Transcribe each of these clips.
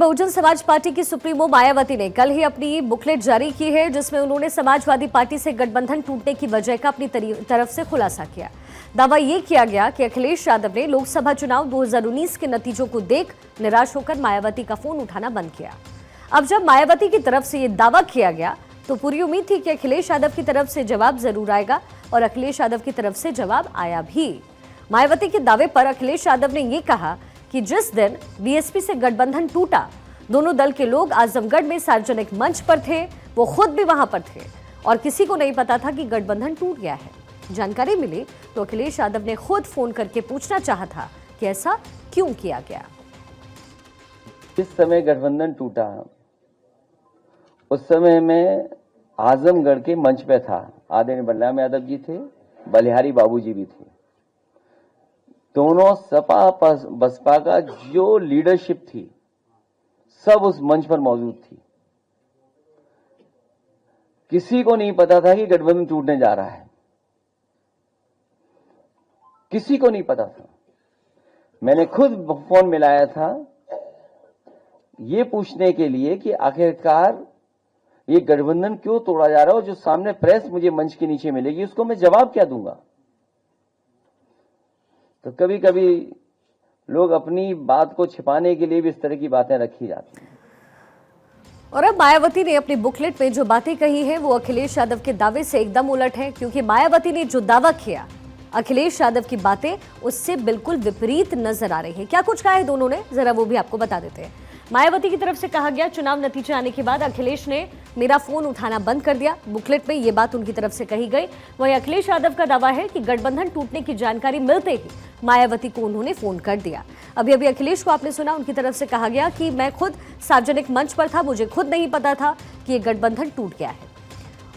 Bahujan Samaj party की supremo Mayawati ने कल ही अपनी बुकलेट जारी की है, जिसमें उन्होंने समाजवादी पार्टी से गठबंधन टूटने की वजह का अपनी तरफ से खुलासा किया। दावा ये किया गया कि अखिलेश यादव ने लोकसभा चुनाव 2019 के नतीजों को देख निराश होकर मायावती का फोन उठाना बंद किया। अब जब मायावती की तरफ से ये दावा किया गया तो पूरी उम्मीद थी कि अखिलेश यादव की तरफ से जवाब जरूर आएगा, और अखिलेश यादव की तरफ से जवाब आया भी। मायावती के दावे पर अखिलेश यादव ने यह कहा कि जिस दिन बीएसपी से गठबंधन टूटा, दोनों दल के लोग आजमगढ़ में सार्वजनिक मंच पर थे, वो खुद भी वहां पर थे और किसी को नहीं पता था कि गठबंधन टूट गया है। जानकारी मिली तो अखिलेश यादव ने खुद फोन करके पूछना चाहा था कि ऐसा क्यों किया गया। जिस समय गठबंधन टूटा उस समय मैं आजमगढ़ के मंच पे था। आदरणीय बलराम यादव जी थे, बलिहारी बाबूजी भी थे। दोनों सपा बसपा का जो लीडरशिप थी सब उस मंच पर मौजूद थी। किसी को नहीं पता था कि गठबंधन टूटने जा रहा है, किसी को नहीं पता था। मैंने खुद फोन मिलाया था ये पूछने के लिए कि आखिरकार ये गठबंधन क्यों तोड़ा जा रहा है, और जो सामने प्रेस मुझे मंच के नीचे मिलेगी उसको मैं जवाब क्या दूंगा। तो कभी कभी लोग अपनी बात को छिपाने के लिए भी इस तरह की बातें रखी जाती हैं। और अब मायावती ने अपनी बुकलेट में जो बातें कही हैं वो अखिलेश यादव के दावे से एकदम उलट है, क्योंकि मायावती ने जो दावा किया अखिलेश यादव की बातें उससे बिल्कुल विपरीत नजर आ रही है। क्या कुछ कहा है दोनों ने, जरा वो भी आपको बता देते हैं। मायावती की तरफ से कहा गया, चुनाव नतीजे आने के बाद अखिलेश ने मेरा फोन उठाना बंद कर दिया। बुकलेट में ये बात उनकी तरफ से कही गई। वहीं अखिलेश यादव का दावा है कि गठबंधन टूटने की जानकारी मिलते ही मायावती को उन्होंने फोन कर दिया। अभी अखिलेश को आपने सुना, उनकी तरफ से कहा गया कि मैं खुद सार्वजनिक मंच पर था, मुझे खुद नहीं पता था कि ये गठबंधन टूट गया है।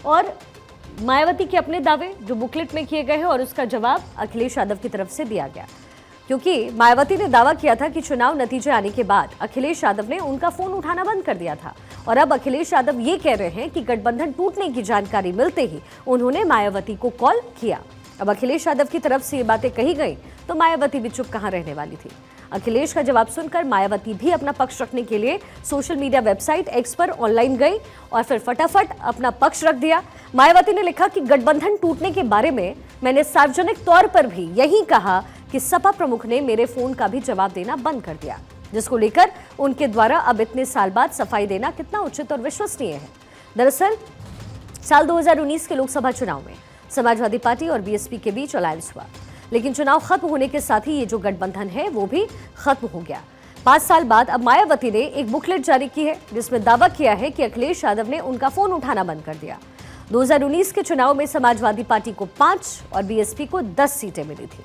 और मायावती के अपने दावे जो बुकलेट में किए गए हैं और उसका जवाब अखिलेश यादव की तरफ से दिया गया, क्योंकि मायावती ने दावा किया था कि चुनाव नतीजे आने के बाद अखिलेश यादव ने उनका फोन उठाना बंद कर दिया था, और अब अखिलेश यादव ये कह रहे हैं कि गठबंधन टूटने की जानकारी मिलते ही उन्होंने मायावती को कॉल किया। अब अखिलेश यादव की तरफ से ये बातें कही गई तो मायावती भी चुप कहां रहने वाली थी। अखिलेश का जवाब सुनकर मायावती भी अपना पक्ष रखने के लिए सोशल मीडिया वेबसाइट एक्स पर ऑनलाइन गई और फिर फटाफट अपना पक्ष रख दिया। मायावती ने लिखा कि गठबंधन टूटने के बारे में मैंने सार्वजनिक तौर पर भी यही कहा कि सपा प्रमुख ने मेरे फोन का भी जवाब देना बंद कर दिया, जिसको लेकर उनके द्वारा अब इतने साल बाद सफाई देना कितना उचित और विश्वसनीय है। दरअसल साल 2019 के लोकसभा चुनाव में समाजवादी पार्टी और बीएसपी के बीच अलायंस हुआ, लेकिन चुनाव खत्म होने के साथ ही ये जो गठबंधन है वो भी खत्म हो गया। 5 साल बाद अब मायावती ने एक बुकलेट जारी की है जिसमें दावा किया है कि अखिलेश यादव ने उनका फोन उठाना बंद कर दिया। 2019 के चुनाव में समाजवादी पार्टी को 5 और बीएसपी को 10 सीटें मिली थी।